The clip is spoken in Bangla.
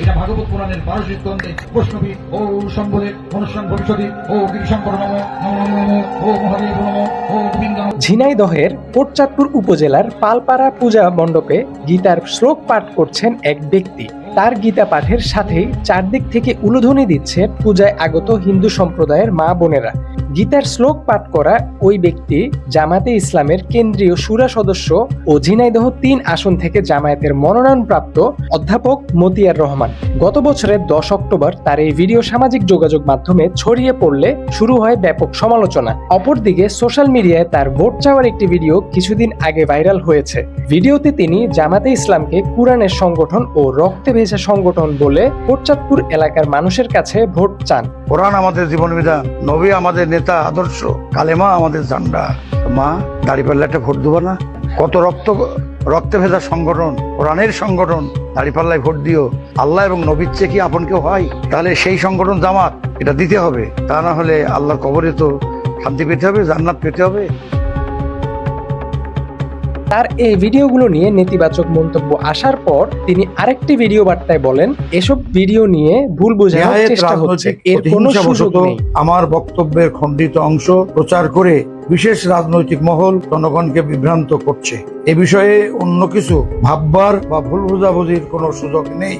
এটা ভাগবত পুরাণের 12 স্কন্ধে বৈষ্ণবী ও সম্বলের অনুষ্ঠান ভবিষ্যৎ ও গিরিশঙ্কর নম নম নম ও মহাদেব নম ও গোবিন্দ নমঃ। ঝিনাইদহের কোটচাঁদপুর উপজেলার পালপাড়া পূজা মণ্ডপে গীতার শ্লোক পাঠ করছেন এক ব্যক্তি। তার গীতা পাঠের সাথেই চারদিক থেকে উলুধ্বনি দিচ্ছে পূজায় আগত হিন্দু সম্প্রদায়ের মা বোনেরা। গীতার শ্লোক পাঠ করা ওই ব্যক্তি জামায়াতে ইসলামের কেন্দ্রীয় শুরা সদস্য ও ঝিনাইদহ ৩ আসন থেকে জামায়াতের মনোনয়নপ্রাপ্ত অধ্যাপক মতিয়ার রহমান। গত বছরের 10 অক্টোবর তার এই ভিডিও সামাজিক যোগাযোগ মাধ্যমে ছড়িয়ে পড়লে শুরু হয় ব্যাপক সমালোচনা। অপরদিকে সোশ্যাল মিডিয়ায় তার ভোট চাওয়ার একটি ভিডিও কিছুদিন আগে ভাইরাল হয়েছে। ভিডিওতে তিনি জামায়াতে ইসলামকে কুরআনের সংগঠন ও রক্তে ভেজা সংগঠন বলে কোটচাঁদপুর এলাকার মানুষের কাছে ভোট চান। কোরআন আমাদের জীবন বিধান, নবী আমাদের নেতা আদর্শ, কালেমা আমাদের ঝান্ডা। মা দাঁড়িপাল্লা একটা ভোট দেবো না? কত রক্তে ভেজা সংগঠন, কোরআনের সংগঠন, দাঁড়িপাল্লায় ভোট দিও। আল্লাহ এবং নবীর চেয়ে কি আপন কেউ হয়? তাহলে সেই সংগঠন জামাত, এটা দিতে হবে। তা না হলে আল্লাহর কবরে তো শান্তি পেতে হবে, জান্নাত পেতে হবে। তার এই ভিডিওগুলো নিয়ে নেতিবাচক মন্তব্য আসার পর তিনি আরেকটি ভিডিও বার্তায় বলেন, এসব ভিডিও নিয়ে ভুল বোঝানোর চেষ্টা হচ্ছে, এর কোনো সুযোগ নেই। আমার বক্তব্যের খণ্ডিত অংশ প্রচার করে বিশেষ রাজনৈতিক মহল জনগণকে বিভ্রান্ত করছে। এ বিষয়ে অন্য কিছু ভাববার বা ভুল বোঝাবুঝির কোনো সুযোগ নেই।